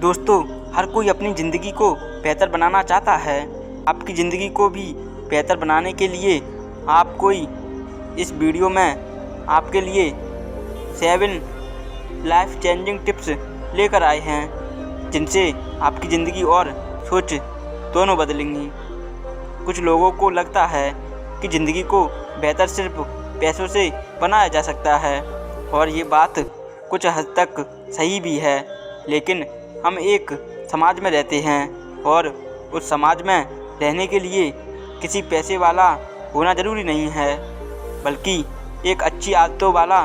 दोस्तों, हर कोई अपनी ज़िंदगी को बेहतर बनाना चाहता है। आपकी ज़िंदगी को भी बेहतर बनाने के लिए आप कोई इस वीडियो में आपके लिए 7 लाइफ चेंजिंग टिप्स लेकर आए हैं, जिनसे आपकी ज़िंदगी और सोच दोनों बदलेंगी। कुछ लोगों को लगता है कि ज़िंदगी को बेहतर सिर्फ पैसों से बनाया जा सकता है, और ये बात कुछ हद तक सही भी है। लेकिन हम एक समाज में रहते हैं, और उस समाज में रहने के लिए किसी पैसे वाला होना ज़रूरी नहीं है, बल्कि एक अच्छी आदतों वाला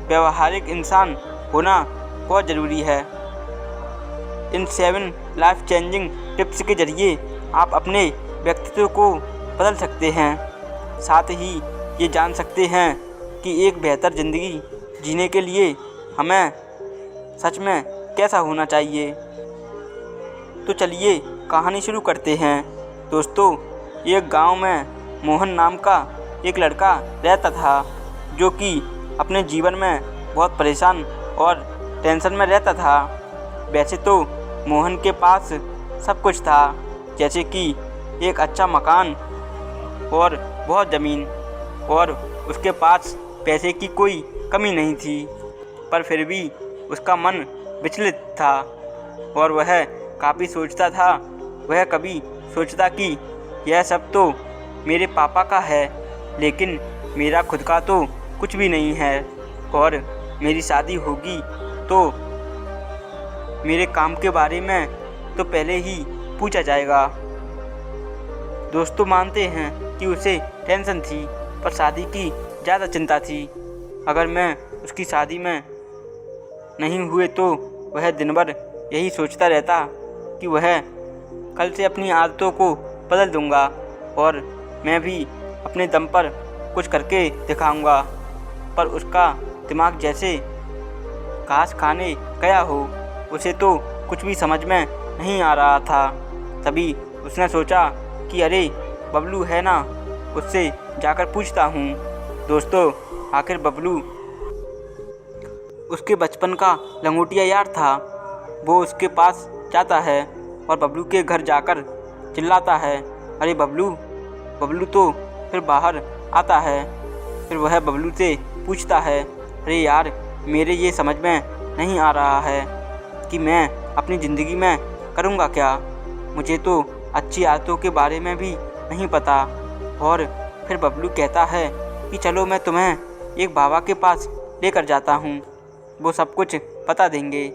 व्यवहारिक इंसान होना बहुत ज़रूरी है। इन 7 लाइफ चेंजिंग टिप्स के ज़रिए आप अपने व्यक्तित्व को बदल सकते हैं, साथ ही ये जान सकते हैं कि एक बेहतर ज़िंदगी जीने के लिए हमें सच में कैसा होना चाहिए। तो चलिए कहानी शुरू करते हैं। दोस्तों, एक गांव में मोहन नाम का एक लड़का रहता था, जो कि अपने जीवन में बहुत परेशान और टेंशन में रहता था। वैसे तो मोहन के पास सब कुछ था, जैसे कि एक अच्छा मकान और बहुत ज़मीन, और उसके पास पैसे की कोई कमी नहीं थी। पर फिर भी उसका मन विचलित था, और वह काफ़ी सोचता था। वह कभी सोचता कि यह सब तो मेरे पापा का है, लेकिन मेरा खुद का तो कुछ भी नहीं है, और मेरी शादी होगी तो मेरे काम के बारे में तो पहले ही पूछा जाएगा। दोस्तों मानते हैं कि उसे टेंशन थी, पर शादी की ज़्यादा चिंता थी। अगर मैं उसकी शादी में नहीं हुए तो वह दिन भर यही सोचता रहता कि वह कल से अपनी आदतों को बदल दूंगा, और मैं भी अपने दम पर कुछ करके दिखाऊंगा। पर उसका दिमाग जैसे घास खाने गया हो, उसे तो कुछ भी समझ में नहीं आ रहा था। तभी उसने सोचा कि अरे बबलू है ना, उससे जाकर पूछता हूँ। दोस्तों, आखिर बबलू उसके बचपन का लंगोटिया यार था। वो उसके पास जाता है और बबलू के घर जाकर चिल्लाता है, अरे बबलू बबलू। तो फिर बाहर आता है। फिर वह बबलू से पूछता है, अरे यार, मेरे ये समझ में नहीं आ रहा है कि मैं अपनी ज़िंदगी में करूँगा क्या। मुझे तो अच्छी आदतों के बारे में भी नहीं पता। और फिर बबलू कहता है कि चलो मैं तुम्हें एक बाबा के पास लेकर जाता हूँ, वो सब कुछ बता देंगे।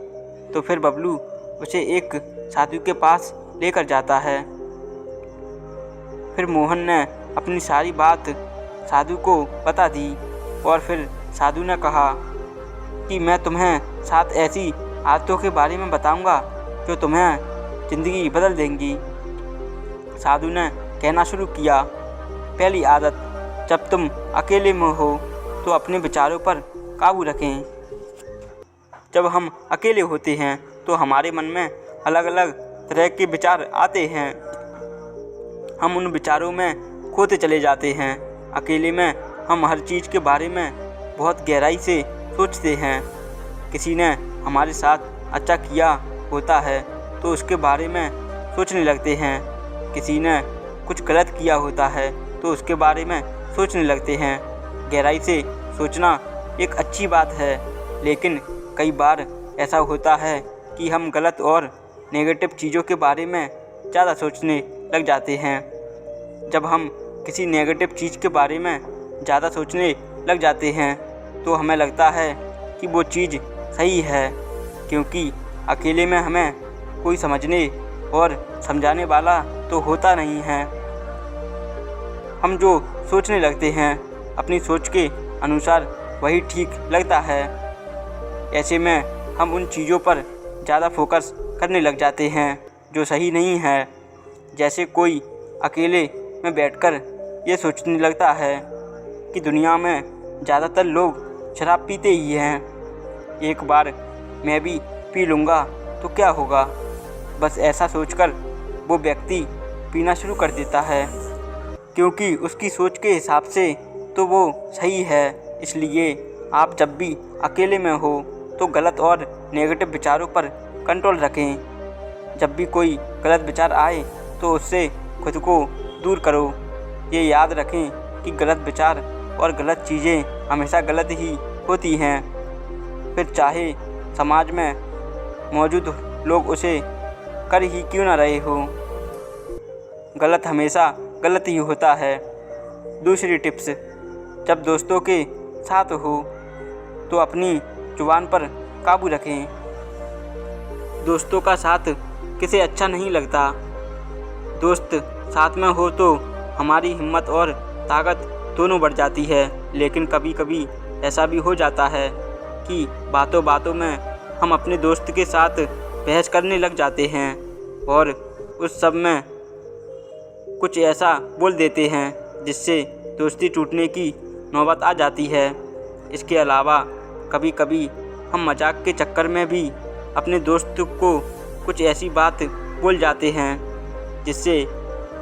तो फिर बबलू उसे एक साधु के पास लेकर जाता है। फिर मोहन ने अपनी सारी बात साधु को बता दी, और फिर साधु ने कहा कि मैं तुम्हें 7 ऐसी आदतों के बारे में बताऊंगा जो तुम्हें ज़िंदगी बदल देंगी। साधु ने कहना शुरू किया, पहली आदत, जब तुम अकेले में हो तो अपने विचारों पर काबू रखें। जब हम अकेले होते हैं तो हमारे मन में अलग अलग तरह के विचार आते हैं। हम उन विचारों में खोते चले जाते हैं। अकेले में हम हर चीज़ के बारे में बहुत गहराई से सोचते हैं। किसी ने हमारे साथ अच्छा किया होता है तो उसके बारे में सोचने लगते हैं। किसी ने कुछ गलत किया होता है तो उसके बारे में सोचने लगते हैं। गहराई से सोचना एक अच्छी बात है, लेकिन कई बार ऐसा होता है कि हम गलत और नेगेटिव चीज़ों के बारे में ज़्यादा सोचने लग जाते हैं। जब हम किसी नेगेटिव चीज़ के बारे में ज़्यादा सोचने लग जाते हैं तो हमें लगता है कि वो चीज़ सही है, क्योंकि अकेले में हमें कोई समझने और समझाने वाला तो होता नहीं है। हम जो सोचने लगते हैं, अपनी सोच के अनुसार वही ठीक लगता है। ऐसे में हम उन चीज़ों पर ज़्यादा फोकस करने लग जाते हैं जो सही नहीं है। जैसे कोई अकेले में बैठकर ये सोचने लगता है कि दुनिया में ज़्यादातर लोग शराब पीते ही हैं, एक बार मैं भी पी लूँगा तो क्या होगा। बस ऐसा सोचकर वो व्यक्ति पीना शुरू कर देता है, क्योंकि उसकी सोच के हिसाब से तो वो सही है। इसलिए आप जब भी अकेले में हो तो गलत और नेगेटिव विचारों पर कंट्रोल रखें। जब भी कोई गलत विचार आए तो उससे खुद को दूर करो। ये याद रखें कि गलत विचार और गलत चीज़ें हमेशा गलत ही होती हैं, फिर चाहे समाज में मौजूद लोग उसे कर ही क्यों ना रहे हो। गलत हमेशा गलत ही होता है। दूसरी टिप्स, जब दोस्तों के साथ हो तो अपनी जुबान पर काबू रखें। दोस्तों का साथ किसे अच्छा नहीं लगता। दोस्त साथ में हो तो हमारी हिम्मत और ताकत दोनों बढ़ जाती है, लेकिन कभी कभी ऐसा भी हो जाता है कि बातों बातों में हम अपने दोस्त के साथ बहस करने लग जाते हैं और उस सब में कुछ ऐसा बोल देते हैं जिससे दोस्ती टूटने की नौबत आ जाती है। इसके अलावा कभी कभी हम मजाक के चक्कर में भी अपने दोस्त को कुछ ऐसी बात बोल जाते हैं जिससे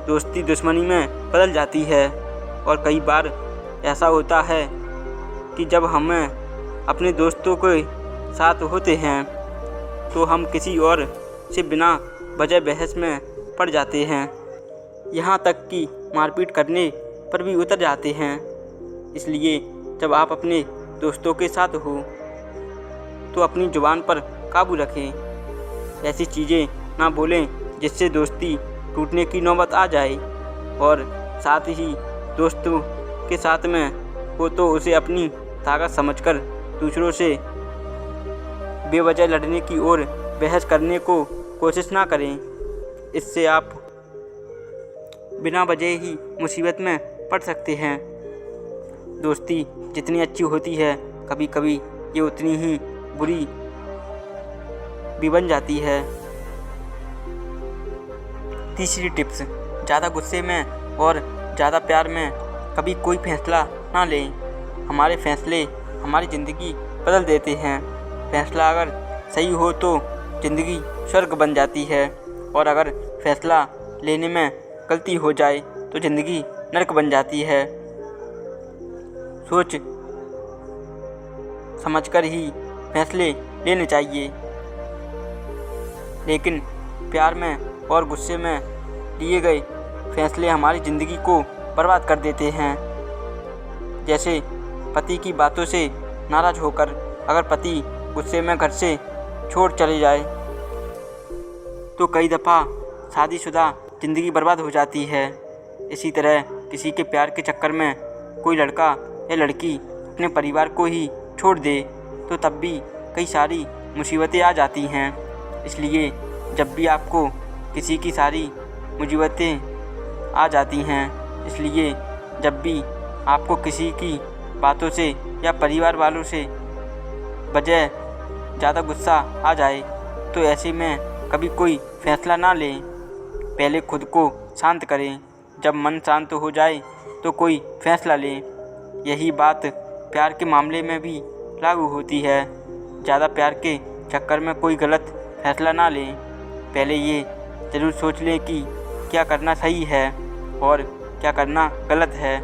दोस्ती दुश्मनी में बदल जाती है। और कई बार ऐसा होता है कि जब हमें अपने दोस्तों के साथ होते हैं तो हम किसी और से बिना वजह बहस में पड़ जाते हैं, यहाँ तक कि मारपीट करने पर भी उतर जाते हैं। इसलिए जब आप अपने दोस्तों के साथ हो तो अपनी जुबान पर काबू रखें। ऐसी चीज़ें ना बोलें जिससे दोस्ती टूटने की नौबत आ जाए, और साथ ही दोस्तों के साथ में हो तो उसे अपनी ताकत समझकर दूसरों से बेवजह लड़ने की और बहस करने को कोशिश ना करें। इससे आप बिना वजह ही मुसीबत में पड़ सकते हैं। दोस्ती जितनी अच्छी होती है कभी कभी ये उतनी ही बुरी भी बन जाती है। तीसरी टिप्स, ज़्यादा गुस्से में और ज़्यादा प्यार में कभी कोई फैसला ना लें। हमारे फैसले हमारी ज़िंदगी बदल देते हैं। फैसला अगर सही हो तो ज़िंदगी स्वर्ग बन जाती है, और अगर फैसला लेने में गलती हो जाए तो ज़िंदगी नरक बन जाती है। सोच समझकर ही फैसले लेने चाहिए, लेकिन प्यार में और गुस्से में लिए गए फैसले हमारी ज़िंदगी को बर्बाद कर देते हैं। जैसे पति की बातों से नाराज़ होकर अगर पति गुस्से में घर से छोड़ चले जाए तो कई दफ़ा शादीशुदा ज़िंदगी बर्बाद हो जाती है। इसी तरह किसी के प्यार के चक्कर में कोई लड़का या लड़की अपने परिवार को ही छोड़ दे तो तब भी कई सारी मुसीबतें आ जाती हैं। इसलिए जब भी आपको किसी की सारी मुसीबतें आ जाती हैं, इसलिए जब भी आपको किसी की बातों से या परिवार वालों से वजह ज़्यादा गुस्सा आ जाए तो ऐसे में कभी कोई फैसला ना लें। पहले खुद को शांत करें, जब मन शांत हो जाए तो कोई फैसला लें। यही बात प्यार के मामले में भी लागू होती है। ज़्यादा प्यार के चक्कर में कोई गलत फैसला ना लें। पहले ये ज़रूर सोच लें कि क्या करना सही है और क्या करना गलत है।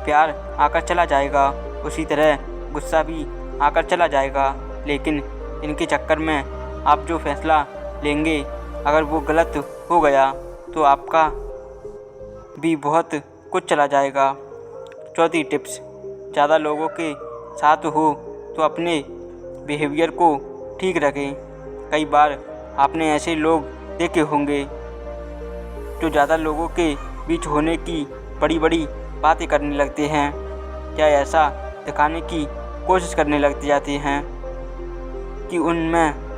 प्यार आकर चला जाएगा, उसी तरह गुस्सा भी आकर चला जाएगा, लेकिन इनके चक्कर में आप जो फैसला लेंगे अगर वो गलत हो गया तो आपका भी बहुत कुछ चला जाएगा। चौथी टिप्स, ज़्यादा लोगों के साथ हो तो अपने बिहेवियर को ठीक रखें। कई बार आपने ऐसे लोग देखे होंगे जो ज़्यादा लोगों के बीच होने की बड़ी बड़ी बातें करने लगते हैं, क्या ऐसा दिखाने की कोशिश करने लग जाते हैं कि उनमें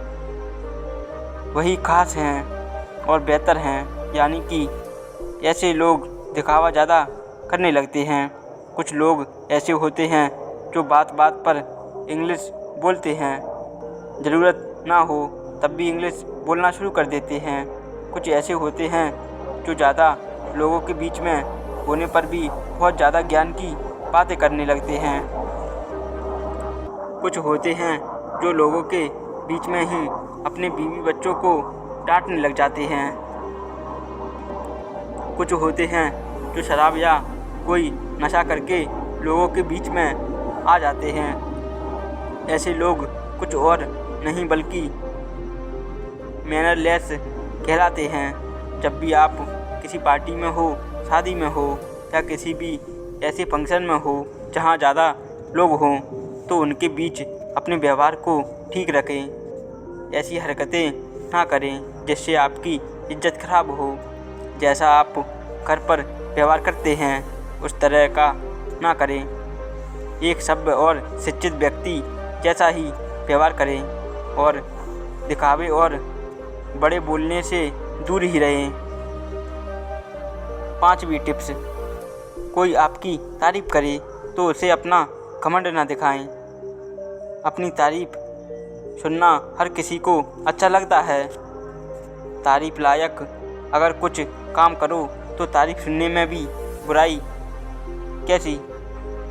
वही खास हैं और बेहतर हैं। यानी कि ऐसे लोग दिखावा ज़्यादा करने लगते हैं। कुछ लोग ऐसे होते हैं जो बात बात पर इंग्लिश बोलते हैं, ज़रूरत ना हो तब भी इंग्लिश बोलना शुरू कर देते हैं। कुछ ऐसे होते हैं जो ज़्यादा लोगों के बीच में होने पर भी बहुत ज़्यादा ज्ञान की बातें करने लगते हैं। कुछ होते हैं जो लोगों के बीच में ही अपने बीवी बच्चों को डांटने लग जाते हैं। कुछ होते हैं जो शराब या कोई नशा करके लोगों के बीच में आ जाते हैं। ऐसे लोग कुछ और नहीं बल्कि मैनरलेस कहलाते हैं। जब भी आप किसी पार्टी में हो, शादी में हो या किसी भी ऐसे फंक्शन में हो जहाँ ज़्यादा लोग हों, तो उनके बीच अपने व्यवहार को ठीक रखें। ऐसी हरकतें ना करें जिससे आपकी इज्जत खराब हो। जैसा आप घर पर व्यवहार करते हैं उस तरह का ना करें। एक सभ्य और शिक्षित व्यक्ति जैसा ही व्यवहार करें और दिखावे और बड़े बोलने से दूर ही रहें। 5वीं टिप्स, कोई आपकी तारीफ़ करे तो उसे अपना घमंड ना दिखाएं। अपनी तारीफ़ सुनना हर किसी को अच्छा लगता है। तारीफ़ लायक अगर कुछ काम करो तो तारीफ़ सुनने में भी बुराई कैसी।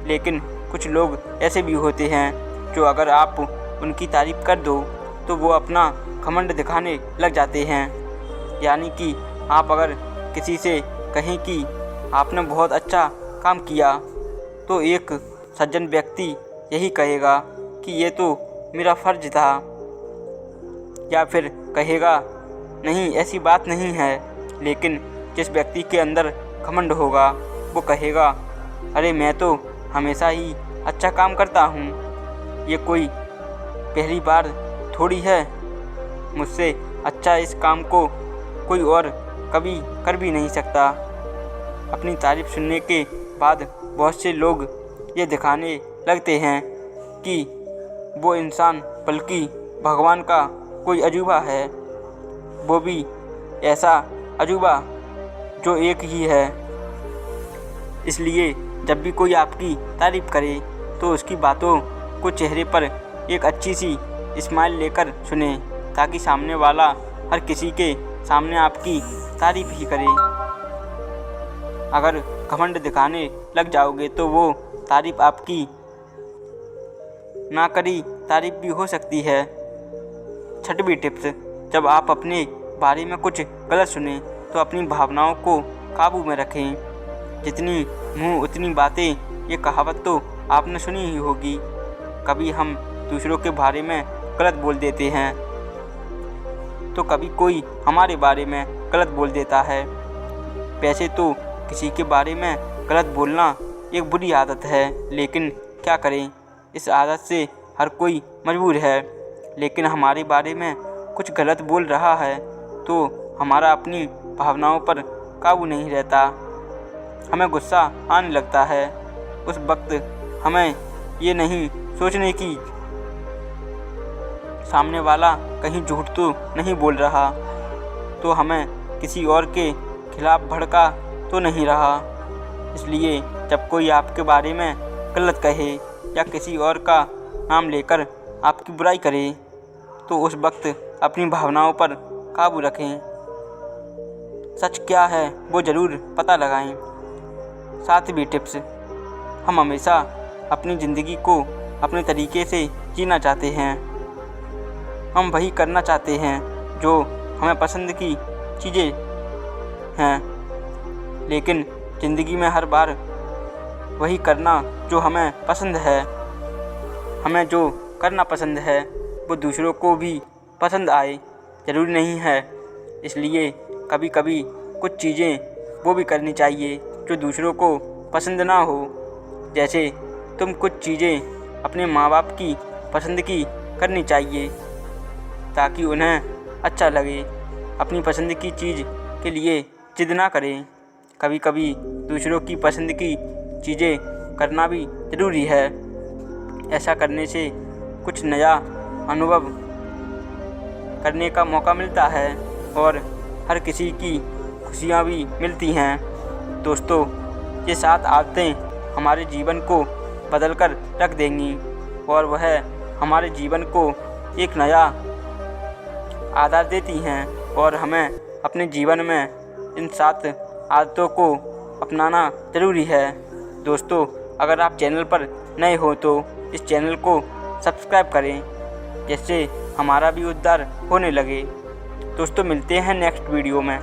लेकिन कुछ लोग ऐसे भी होते हैं जो अगर आप उनकी तारीफ़ कर दो तो वो अपना घमंड दिखाने लग जाते हैं। यानी कि आप अगर किसी से कहें कि आपने बहुत अच्छा काम किया तो एक सज्जन व्यक्ति यही कहेगा कि ये तो मेरा फ़र्ज था, या फिर कहेगा नहीं ऐसी बात नहीं है। लेकिन जिस व्यक्ति के अंदर घमंड होगा वो कहेगा अरे मैं तो हमेशा ही अच्छा काम करता हूँ, ये कोई पहली बार थोड़ी है, मुझसे अच्छा इस काम को कोई और कभी कर भी नहीं सकता। अपनी तारीफ़ सुनने के बाद बहुत से लोग ये दिखाने लगते हैं कि वो इंसान बल्कि भगवान का कोई अजूबा है, वो भी ऐसा अजूबा जो एक ही है। इसलिए जब भी कोई आपकी तारीफ़ करे तो उसकी बातों को चेहरे पर एक अच्छी सी स्माइल लेकर सुने, ताकि सामने वाला हर किसी के सामने आपकी तारीफ़ ही करे। अगर घमंड दिखाने लग जाओगे तो वो तारीफ़ आपकी ना करी तारीफ़ भी हो सकती है। 6वीं टिप्स, जब आप अपने बारे में कुछ गलत सुने तो अपनी भावनाओं को काबू में रखें। जितनी मुँह उतनी बातें, ये कहावत तो आपने सुनी ही होगी। कभी हम दूसरों के बारे में गलत बोल देते हैं तो कभी कोई हमारे बारे में गलत बोल देता है। वैसे तो किसी के बारे में गलत बोलना एक बुरी आदत है, लेकिन क्या करें, इस आदत से हर कोई मजबूर है। लेकिन हमारे बारे में कुछ गलत बोल रहा है तो हमारा अपनी भावनाओं पर काबू नहीं रहता, हमें गुस्सा आने लगता है। उस वक्त हमें ये नहीं सोचने की सामने वाला कहीं झूठ तो नहीं बोल रहा, तो हमें किसी और के खिलाफ भड़का तो नहीं रहा। इसलिए जब कोई आपके बारे में गलत कहे या किसी और का नाम लेकर आपकी बुराई करे तो उस वक्त अपनी भावनाओं पर काबू रखें। सच क्या है वो ज़रूर पता लगाएं। 7वीं टिप्स, हम हमेशा अपनी ज़िंदगी को अपने तरीके से जीना चाहते हैं। हम वही करना चाहते हैं जो हमें पसंद की चीज़ें हैं, लेकिन ज़िंदगी में हर बार वही करना जो हमें पसंद है। हमें जो करना पसंद है वो दूसरों को भी पसंद आए ज़रूरी नहीं है। इसलिए कभी कभी कुछ चीज़ें वो भी करनी चाहिए जो दूसरों को पसंद ना हो। जैसे तुम कुछ चीज़ें अपने माँ बाप की पसंद की करनी चाहिए ताकि उन्हें अच्छा लगे। अपनी पसंद की चीज़ के लिए जिद ना करें। कभी कभी दूसरों की पसंद की चीज़ें करना भी ज़रूरी है। ऐसा करने से कुछ नया अनुभव करने का मौका मिलता है और हर किसी की खुशियाँ भी मिलती हैं। दोस्तों, ये 7 आदतें हमारे जीवन को बदल कर रख देंगी और वह हमारे जीवन को एक नया आधार देती हैं और हमें अपने जीवन में इन 7 आदतों को अपनाना ज़रूरी है। दोस्तों, अगर आप चैनल पर नए हो तो इस चैनल को सब्सक्राइब करें जिससे हमारा भी उद्धार होने लगे। दोस्तों, मिलते हैं नेक्स्ट वीडियो में।